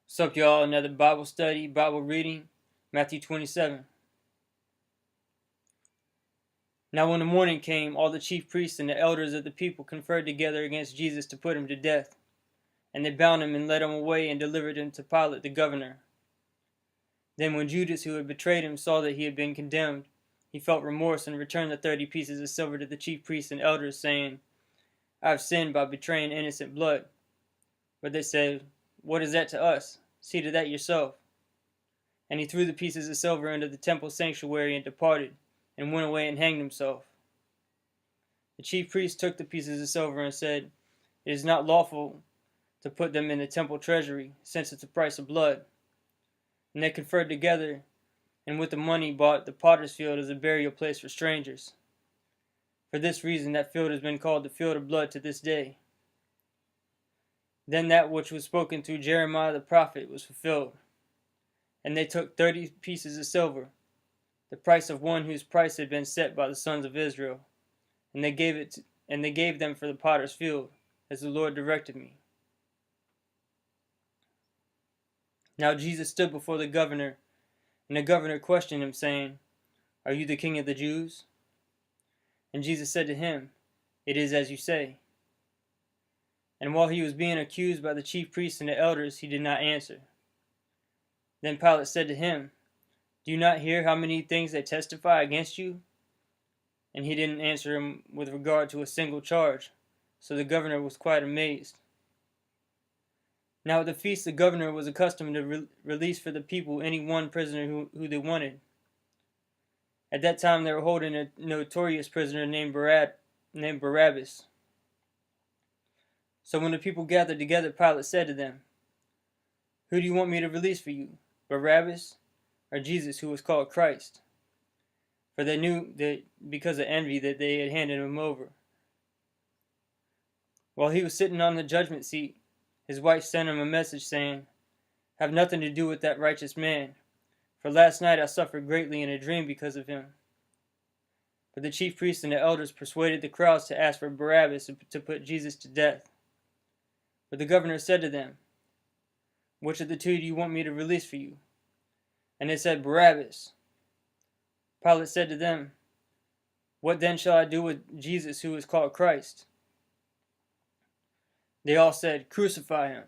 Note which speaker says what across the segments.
Speaker 1: What's up, y'all? Another Bible study, Bible reading, Matthew 27. Now when the morning came, all the chief priests and the elders of the people conferred together against Jesus to put him to death. And they bound him and led him away and delivered him to Pilate the governor. Then when Judas, who had betrayed him, saw that he had been condemned, he felt remorse and returned the 30 pieces of silver to the chief priests and elders, saying, I have sinned by betraying innocent blood. But they said, What is that to us? See to that yourself. And he threw the pieces of silver into the temple sanctuary and departed, and went away and hanged himself. The chief priests took the pieces of silver and said, It is not lawful to put them in the temple treasury, since it's the price of blood. And they conferred together, and with the money bought the potter's field as a burial place for strangers. For this reason that field has been called the field of blood to this day. Then that which was spoken through Jeremiah the prophet was fulfilled. And they took 30 pieces of silver, the price of one whose price had been set by the sons of Israel, and they gave them for the potter's field, as the Lord directed me. Now Jesus stood before the governor, and the governor questioned him, saying, Are you the king of the Jews? And Jesus said to him, It is as you say. And while he was being accused by the chief priests and the elders, he did not answer. Then Pilate said to him, Do you not hear how many things they testify against you? And he didn't answer him with regard to a single charge, so the governor was quite amazed. Now at the feast the governor was accustomed to release for the people any one prisoner who they wanted. At that time they were holding a notorious prisoner named Barabbas. So when the people gathered together, Pilate said to them, Who do you want me to release for you, Barabbas or Jesus, who was called Christ? For they knew that because of envy that they had handed him over. While he was sitting on the judgment seat, his wife sent him a message saying, Have nothing to do with that righteous man, for last night I suffered greatly in a dream because of him. But the chief priests and the elders persuaded the crowds to ask for Barabbas to put Jesus to death. But the governor said to them, Which of the two do you want me to release for you? And they said, Barabbas. Pilate said to them, What then shall I do with Jesus, who is called Christ? They all said, Crucify him.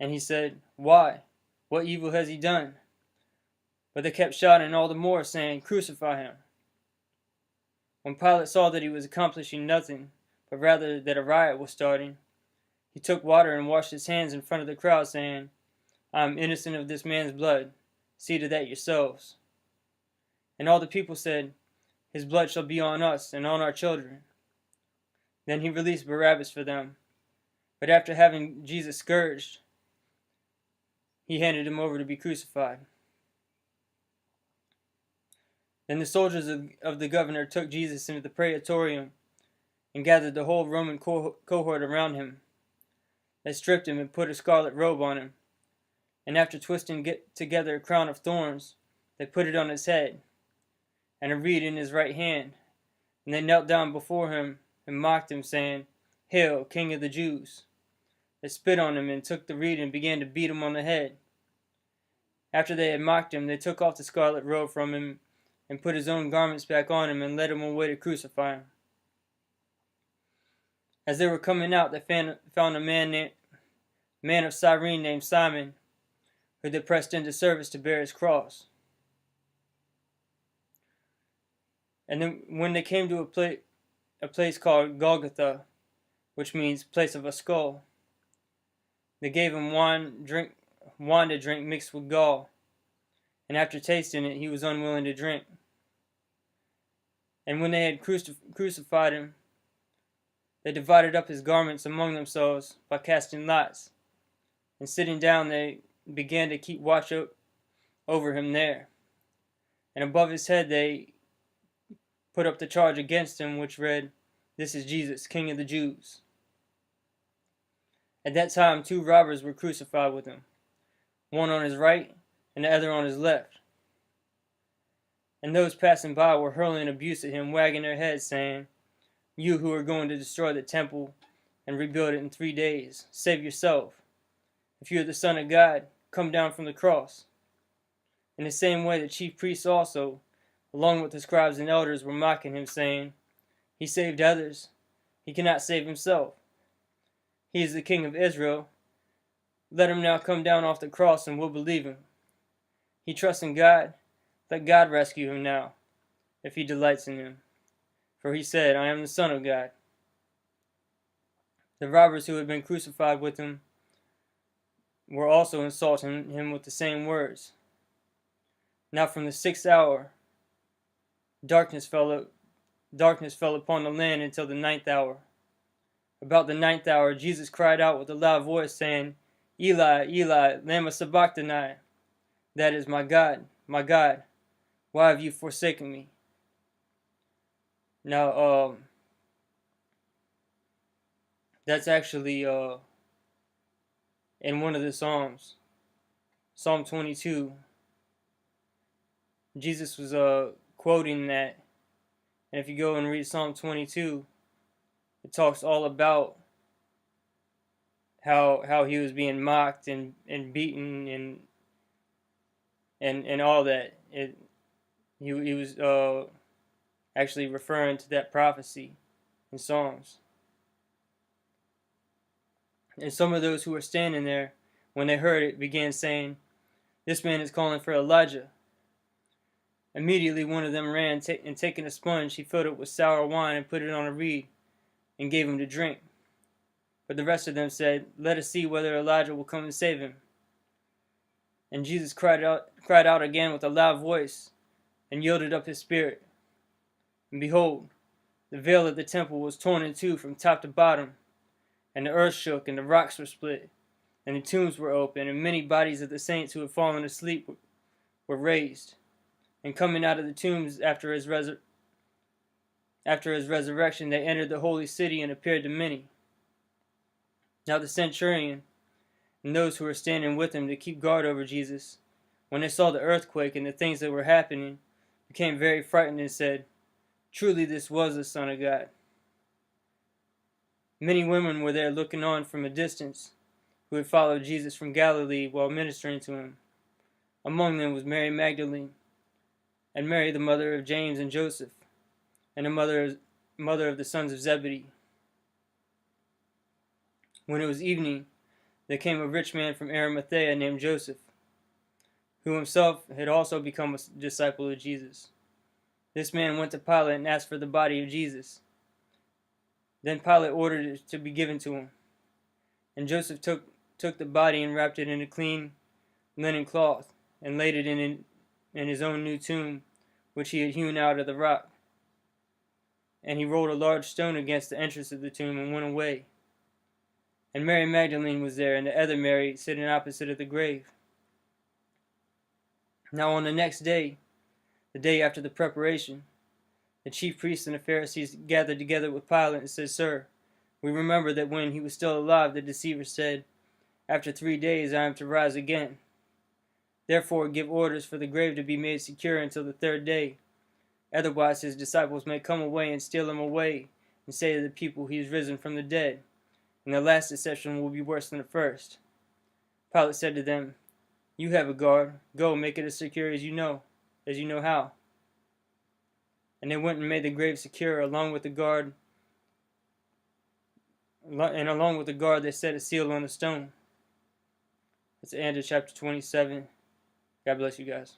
Speaker 1: And he said, Why? What evil has he done? But they kept shouting all the more, saying, Crucify him. When Pilate saw that he was accomplishing nothing, but rather that a riot was starting, he took water and washed his hands in front of the crowd, saying, I am innocent of this man's blood. See to that yourselves. And all the people said, His blood shall be on us and on our children. Then he released Barabbas for them. But after having Jesus scourged, he handed him over to be crucified. Then the soldiers of the governor took Jesus into the praetorium and gathered the whole Roman cohort around him. They stripped him and put a scarlet robe on him, and after twisting together a crown of thorns, they put it on his head, and a reed in his right hand. And they knelt down before him and mocked him, saying, Hail, King of the Jews! They spit on him and took the reed and began to beat him on the head. After they had mocked him, they took off the scarlet robe from him and put his own garments back on him and led him away to crucify him. As they were coming out, they found a man of Cyrene named Simon, who they pressed into service to bear his cross. And then when they came to a place called Golgotha, which means place of a skull, they gave him wine to drink mixed with gall, and after tasting it, he was unwilling to drink. And when they had crucified him, they divided up his garments among themselves by casting lots. And sitting down, they began to keep watch over him there. And above his head they put up the charge against him, which read, This is Jesus, King of the Jews. At that time 2 robbers were crucified with him, one on his right and the other on his left. And those passing by were hurling abuse at him, wagging their heads, saying, You who are going to destroy the temple and rebuild it in 3 days, save yourself. If you are the Son of God, come down from the cross. In the same way, the chief priests also, along with the scribes and elders, were mocking him, saying, He saved others. He cannot save himself. He is the King of Israel. Let him now come down off the cross and we'll believe him. He trusts in God. Let God rescue him now, if he delights in him. For he said, I am the Son of God. The robbers who had been crucified with him were also insulting him with the same words. Now from the 6th hour, darkness fell upon the land until the 9th hour. About the 9th hour, Jesus cried out with a loud voice, saying, Eli, Eli, lama sabachthani. That is, my God, why have you forsaken me? Now, that's actually in one of the Psalms, Psalm 22. Jesus was quoting that, and if you go and read Psalm 22, it talks all about how he was being mocked and beaten and all that. He was actually referring to that prophecy in Psalms. And some of those who were standing there, when they heard it, began saying, This man is calling for Elijah. Immediately one of them ran, and taking a sponge, he filled it with sour wine and put it on a reed, and gave him to drink. But the rest of them said, Let us see whether Elijah will come and save him. And Jesus cried out again with a loud voice, and yielded up his spirit. And behold, the veil of the temple was torn in two from top to bottom, and the earth shook, and the rocks were split, and the tombs were opened, and many bodies of the saints who had fallen asleep were raised. And coming out of the tombs after his resurrection, they entered the holy city and appeared to many. Now the centurion and those who were standing with him to keep guard over Jesus, when they saw the earthquake and the things that were happening, became very frightened and said, Truly this was the Son of God. Many women were there looking on from a distance, who had followed Jesus from Galilee while ministering to him. Among them was Mary Magdalene, and Mary the mother of James and Joseph, and the mother of the sons of Zebedee. When it was evening, there came a rich man from Arimathea named Joseph, who himself had also become a disciple of Jesus. This man went to Pilate and asked for the body of Jesus. Then Pilate ordered it to be given to him. And Joseph took the body and wrapped it in a clean linen cloth, and laid it in his own new tomb, which he had hewn out of the rock. And he rolled a large stone against the entrance of the tomb and went away. And Mary Magdalene was there, and the other Mary sitting opposite of the grave. Now on the next day, the day after the preparation, the chief priests and the Pharisees gathered together with Pilate and said, Sir, we remember that when he was still alive, the deceiver said, After 3 days I am to rise again. Therefore give orders for the grave to be made secure until the 3rd day. Otherwise his disciples may come away and steal him away, and say to the people, He is risen from the dead. And the last deception will be worse than the first. Pilate said to them, You have a guard. Go, make it as secure as you know how. And they went and made the grave secure, along with the guard. And along with the guard, they set a seal on the stone. That's the end of chapter 27. God bless you guys.